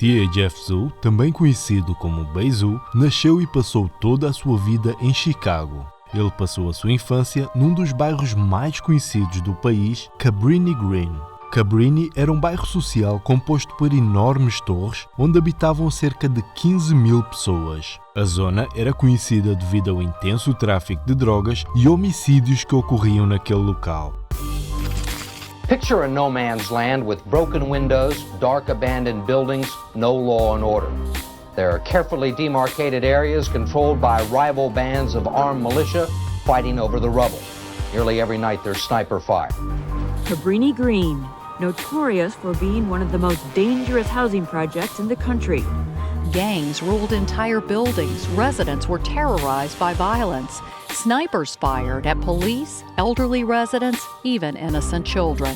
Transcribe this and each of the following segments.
T.A. Jeff Zhu, também conhecido como Bei Zhu, nasceu e passou toda a sua vida em Chicago. Ele passou a sua infância num dos bairros mais conhecidos do país, Cabrini Green. Cabrini era um bairro social composto por enormes torres, onde habitavam cerca de 15.000 pessoas. A zona era conhecida devido ao intenso tráfico de drogas e homicídios que ocorriam naquele local. Picture a no man's land with broken windows, dark abandoned buildings, no law and order. There are carefully demarcated areas controlled by rival bands of armed militia fighting over the rubble. Nearly every night there's sniper fire. Cabrini Green, notorious for being one of the most dangerous housing projects in the country. Gangs ruled entire buildings. Residents were terrorized by violence. Snipers fired at police, elderly residents, even innocent children.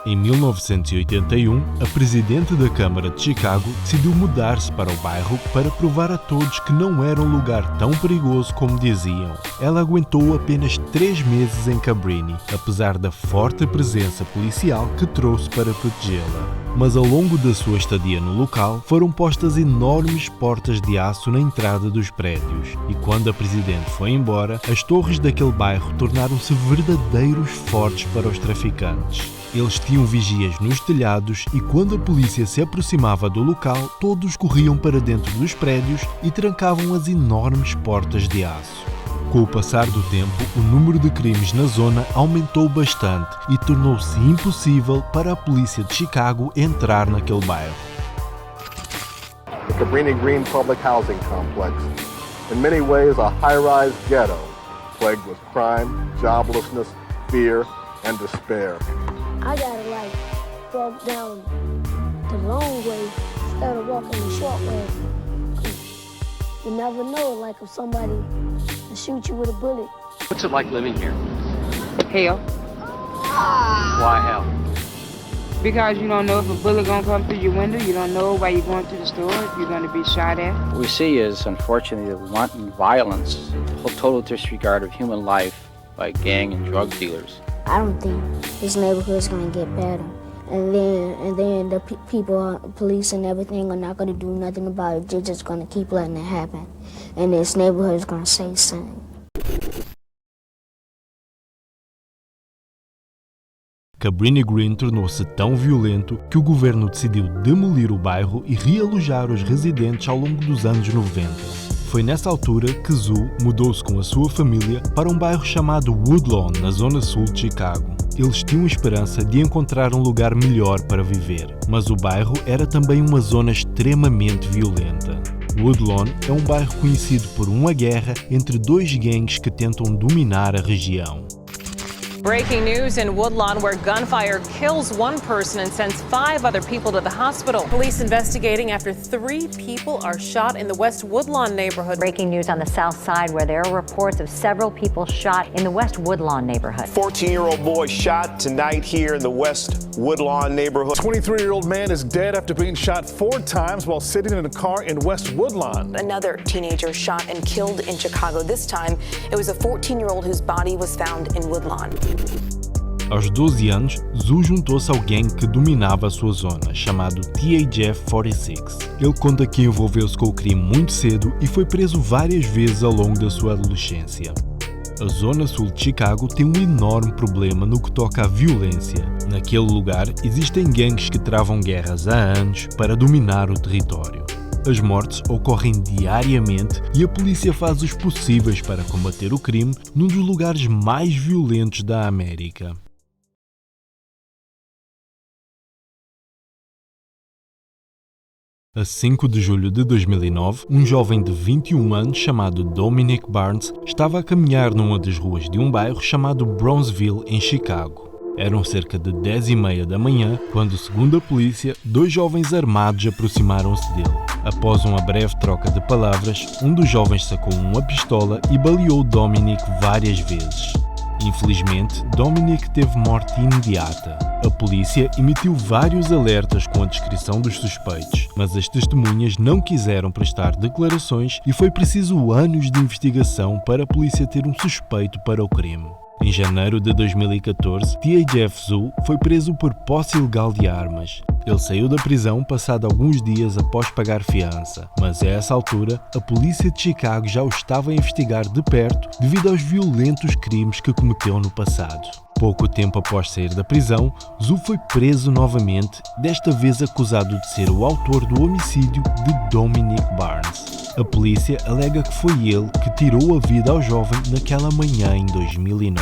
Em 1981, a presidente da Câmara de Chicago decidiu mudar-se para o bairro para provar a todos que não era um lugar tão perigoso como diziam. Ela aguentou apenas 3 meses em Cabrini, apesar da forte presença policial que trouxe para protegê-la. Mas ao longo da sua estadia no local, foram postas enormes portas de aço na entrada dos prédios. E quando a presidente foi embora, as torres daquele bairro tornaram-se verdadeiros fortes para os traficantes. Eles tinham vigias nos telhados e quando a polícia se aproximava do local, todos corriam para dentro dos prédios e trancavam as enormes portas de aço. Com o passar do tempo, o número de crimes na zona aumentou bastante e tornou-se impossível para a polícia de Chicago entrar naquele bairro. The Cabrini Green Public Housing Complex, in many ways a high-rise ghetto, plagued with crime, joblessness, fear, and despair. I gotta walk down the long way instead of walking the short way. You never know, if somebody to shoot you with a bullet. What's it like living here? Hell. Why hell? Because you don't know if a bullet gonna come through your window. You don't know why you're going to the store, if you're gonna be shot at. What we see is, unfortunately, the wanton violence, total disregard of human life by gang and drug dealers. I don't think this neighborhood's gonna get better. And then the people, police and everything are not gonna do nothing about it. They're just gonna keep letting it happen. And this neighborhood is gonna stay the same. Cabrini Green tornou-se tão violento que o governo decidiu demolir o bairro e realojar os residentes ao longo dos anos 90. Foi nessa altura que Zhu mudou-se com a sua família para um bairro chamado Woodlawn, na zona sul de Chicago. Eles tinham esperança de encontrar um lugar melhor para viver, mas o bairro era também uma zona extremamente violenta. Woodlawn é um bairro conhecido por uma guerra entre 2 gangues que tentam dominar a região. Breaking news in Woodlawn, where gunfire kills 1 person and sends 5 other people to the hospital. Police investigating after 3 people are shot in the West Woodlawn neighborhood. Breaking news on the south side, where there are reports of several people shot in the West Woodlawn neighborhood. 14-year-old boy shot tonight here in the West Woodlawn neighborhood. 23-year-old man is dead after being shot 4 times while sitting in a car in West Woodlawn. Another teenager shot and killed in Chicago. This time, it was a 14-year-old whose body was found in Woodlawn. Aos 12 anos, Zhu juntou-se ao gangue que dominava a sua zona, chamado THF-46. Ele conta que envolveu-se com o crime muito cedo e foi preso várias vezes ao longo da sua adolescência. A zona sul de Chicago tem um enorme problema no que toca à violência. Naquele lugar, existem gangues que travam guerras há anos para dominar o território. As mortes ocorrem diariamente e a polícia faz os possíveis para combater o crime num dos lugares mais violentos da América. A 5 de julho de 2009, um jovem de 21 anos chamado Dominic Barnes estava a caminhar numa das ruas de um bairro chamado Bronzeville, em Chicago. Eram cerca de 10h30 da manhã quando, segundo a polícia, 2 jovens armados aproximaram-se dele. Após uma breve troca de palavras, um dos jovens sacou uma pistola e baleou Dominic várias vezes. Infelizmente, Dominic teve morte imediata. A polícia emitiu vários alertas com a descrição dos suspeitos, mas as testemunhas não quiseram prestar declarações e foi preciso anos de investigação para a polícia ter um suspeito para o crime. Em janeiro de 2014, T.J.F. Zhu foi preso por posse ilegal de armas. Ele saiu da prisão passado alguns dias após pagar fiança, mas a essa altura a polícia de Chicago já o estava a investigar de perto devido aos violentos crimes que cometeu no passado. Pouco tempo após sair da prisão, Zhu foi preso novamente, desta vez acusado de ser o autor do homicídio de Dominic Barnes. A polícia alega que foi ele que tirou a vida ao jovem naquela manhã em 2009.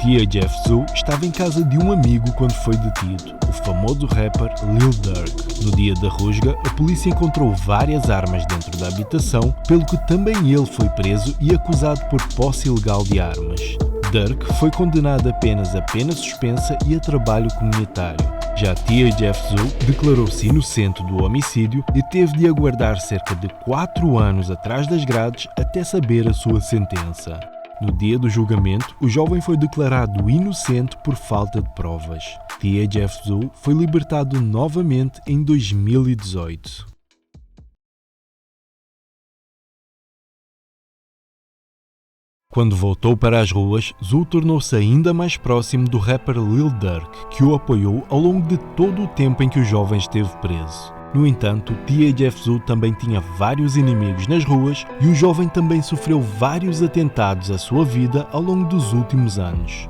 T.J.F. Zhu estava em casa de um amigo quando foi detido, o famoso rapper Lil Durk. No dia da rusga, a polícia encontrou várias armas dentro da habitação, pelo que também ele foi preso e acusado por posse ilegal de armas. Durk foi condenado apenas a pena suspensa e a trabalho comunitário. Já T.J.F. Zhu declarou-se inocente do homicídio e teve de aguardar cerca de 4 anos atrás das grades até saber a sua sentença. No dia do julgamento, o jovem foi declarado inocente por falta de provas. T.J.F. Zhu foi libertado novamente em 2018. Quando voltou para as ruas, Zhu tornou-se ainda mais próximo do rapper Lil Durk, que o apoiou ao longo de todo o tempo em que o jovem esteve preso. No entanto, T.J.F. Zhu também tinha vários inimigos nas ruas e o jovem também sofreu vários atentados à sua vida ao longo dos últimos anos.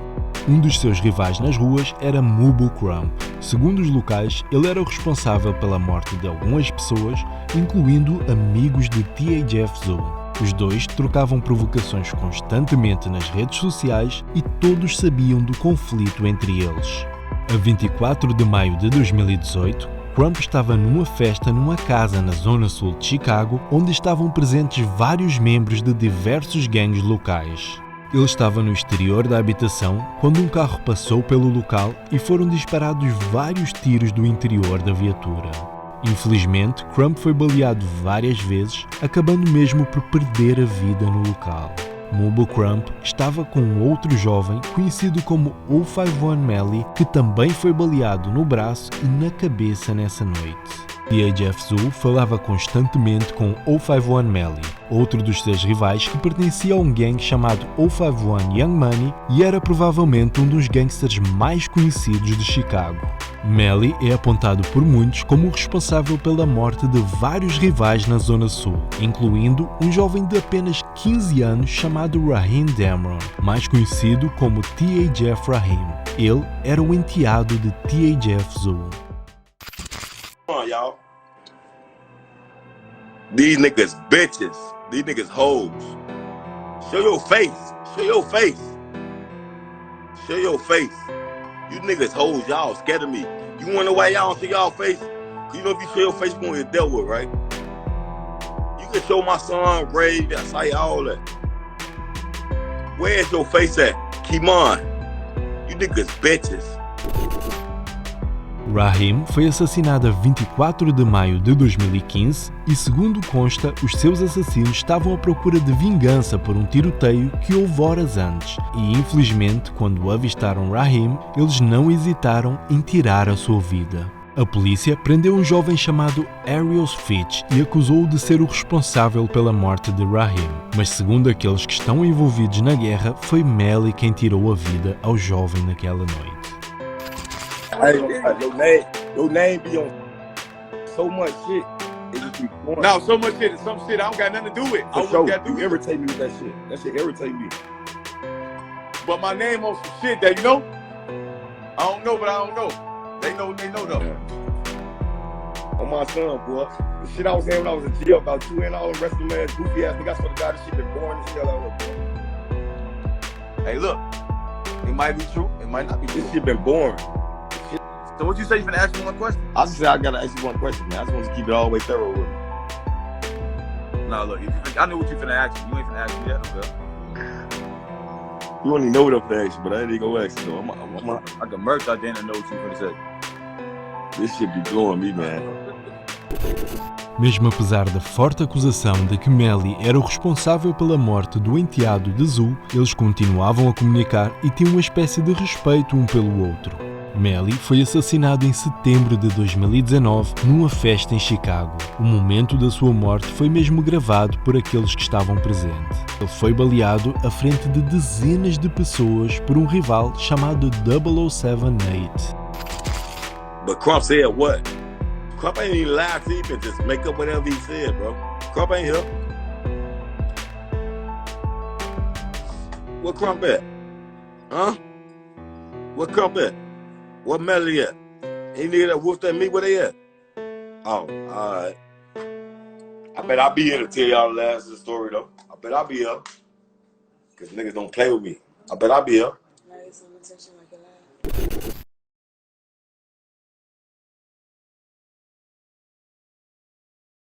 Um dos seus rivais nas ruas era Mubu Crump. Segundo os locais, ele era o responsável pela morte de algumas pessoas, incluindo amigos de T.J.F. Zhu. Os dois trocavam provocações constantemente nas redes sociais e todos sabiam do conflito entre eles. A 24 de maio de 2018, Crump estava numa festa numa casa na zona sul de Chicago, onde estavam presentes vários membros de diversos gangues locais. Ele estava no exterior da habitação quando um carro passou pelo local e foram disparados vários tiros do interior da viatura. Infelizmente, Crump foi baleado várias vezes, acabando mesmo por perder a vida no local. Mubu Crump estava com outro jovem conhecido como 051 Melly, que também foi baleado no braço e na cabeça nessa noite. T.J.F. Zhu falava constantemente com 051 Melly, outro dos seus rivais que pertencia a um gangue chamado 051 Young Money e era provavelmente um dos gangsters mais conhecidos de Chicago. Melly é apontado por muitos como o responsável pela morte de vários rivais na Zona Sul, incluindo um jovem de apenas 15 anos chamado Raheem Damron, mais conhecido como T.J.F. Raheem. Ele era o enteado de T.J.F. Zhu. Come on, y'all. These niggas bitches. These niggas hoes. Show your face. Show your face. Show your face. You niggas hoes, y'all scared of me. You wanna know why y'all don't show y'all face? Cause you know if you show your face, you're gonna get dealt with, right? You can show my son, Ray, that's how all that. Where's your face at? Kimon. You niggas bitches. Raheem foi assassinado a 24 de maio de 2015 e, segundo consta, os seus assassinos estavam à procura de vingança por um tiroteio que houve horas antes e, infelizmente, quando avistaram Raheem, eles não hesitaram em tirar a sua vida. A polícia prendeu um jovem chamado Arios Fitch e acusou-o de ser o responsável pela morte de Raheem, mas segundo aqueles que estão envolvidos na guerra, foi Melly quem tirou a vida ao jovem naquela noite. Hey, your name be on so much shit. It just be going. No, so much shit. Some shit I don't got nothing to do with. You irritate me with that shit. That shit irritate me. But my name on some shit that you know. I don't know, but I don't know. They know though. Yeah. On my son, boy. The shit I was saying when I was in jail about you and all the rest of them ass goofy ass niggas. I swear to God, this shit been boring as hell out here, bro. Hey, look. It might be true. It might not be true. This shit been boring. So what you say? You finna ask me one question? I just say I gotta ask you one question, man. I just want to keep it all the way thorough with me. No, look, I know what you finna ask me. You ain't finna ask me that, okay? You only know what I'm finna ask you, but I ain't even gonna ask you though. I can merch out there and know what you finna say. This shit be blowing me, man. Mesmo apesar da forte acusação de que Melly era o responsável pela morte do enteado de Zhu, eles continuavam a comunicar e tinham uma espécie de respeito um pelo outro. Melly foi assassinado em setembro de 2019 numa festa em Chicago. O momento da sua morte foi mesmo gravado por aqueles que estavam presentes. Ele foi baleado à frente de dezenas de pessoas por um rival chamado 007 Nate. But Crump said what? Crump ain't even lie to you, but just make up whatever he said, bro. Crump ain't here. Where Crump at? Huh? Where Crump at? What Melly at? He nigga that whooped at me, where they at? Oh, alright. I bet I'll be here to tell y'all the last of the story though. I bet I'll be here. Cause niggas don't play with me. I bet I'll be here.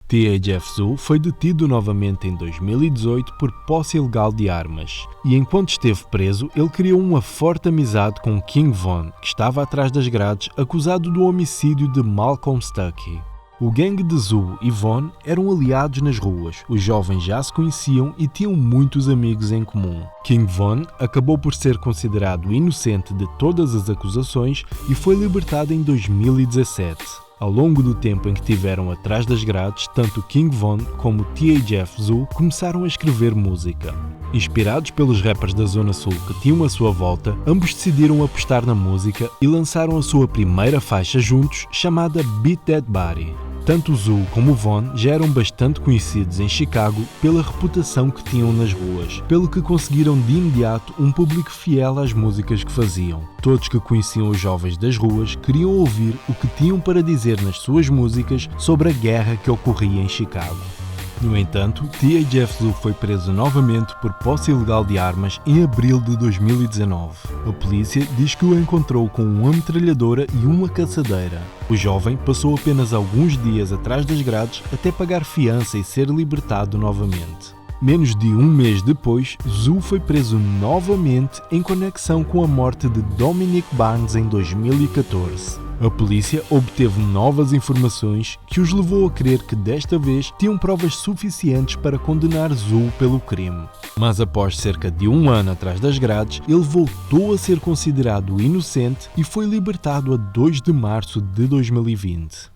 T.A. Jeff Zou foi detido novamente em 2018 por posse ilegal de armas. E enquanto esteve preso, ele criou uma forte amizade com King Von, que estava atrás das grades, acusado do homicídio de Malcolm Stuckey. O gangue de Zou e Von eram aliados nas ruas, os jovens já se conheciam e tinham muitos amigos em comum. King Von acabou por ser considerado inocente de todas as acusações e foi libertado em 2017. Ao longo do tempo em que estiveram atrás das grades, tanto King Von como T.A. Jeff Zou começaram a escrever música. Inspirados pelos rappers da Zona Sul que tinham à sua volta, ambos decidiram apostar na música e lançaram a sua primeira faixa juntos, chamada Beat That Body. Tanto Zou como Von já eram bastante conhecidos em Chicago pela reputação que tinham nas ruas, pelo que conseguiram de imediato um público fiel às músicas que faziam. Todos que conheciam os jovens das ruas queriam ouvir o que tinham para dizer nas suas músicas sobre a guerra que ocorria em Chicago. No entanto, T.A. Jeff Zou foi preso novamente por posse ilegal de armas em abril de 2019. A polícia diz que o encontrou com uma metralhadora e uma caçadeira. O jovem passou apenas alguns dias atrás das grades até pagar fiança e ser libertado novamente. Menos de um mês depois, Zou foi preso novamente em conexão com a morte de Dominic Barnes em 2014. A polícia obteve novas informações que os levou a crer que desta vez tinham provas suficientes para condenar Zou pelo crime. Mas após cerca de um ano atrás das grades, ele voltou a ser considerado inocente e foi libertado a 2 de março de 2020.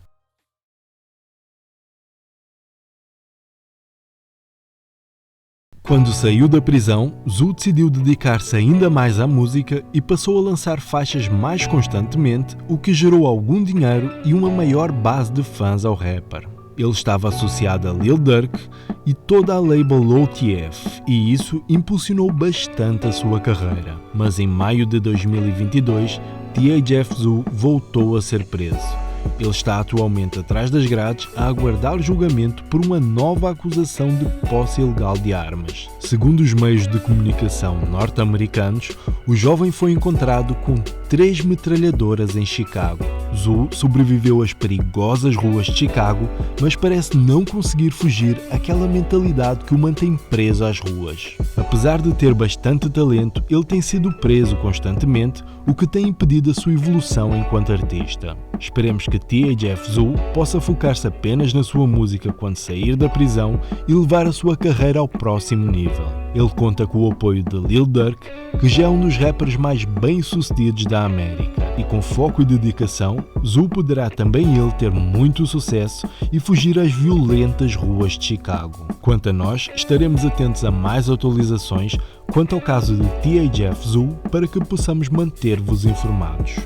Quando saiu da prisão, Zou decidiu dedicar-se ainda mais à música e passou a lançar faixas mais constantemente, o que gerou algum dinheiro e uma maior base de fãs ao rapper. Ele estava associado a Lil Durk e toda a label OTF, e isso impulsionou bastante a sua carreira. Mas em maio de 2022, T.A. Jeff Zou voltou a ser preso. Ele está atualmente atrás das grades a aguardar julgamento por uma nova acusação de posse ilegal de armas. Segundo os meios de comunicação norte-americanos, o jovem foi encontrado com 3 metralhadoras em Chicago. Zou sobreviveu às perigosas ruas de Chicago, mas parece não conseguir fugir àquela mentalidade que o mantém preso às ruas. Apesar de ter bastante talento, ele tem sido preso constantemente, o que tem impedido a sua evolução enquanto artista. Esperemos que T.A. Jeff Zou possa focar-se apenas na sua música quando sair da prisão e levar a sua carreira ao próximo nível. Ele conta com o apoio de Lil Durk, que já é um dos rappers mais bem-sucedidos da América. E com foco e dedicação, Zou poderá também ele ter muito sucesso e fugir às violentas ruas de Chicago. Quanto a nós, estaremos atentos a mais atualizações quanto ao caso de T.A. Jeff Zou para que possamos manter-vos informados.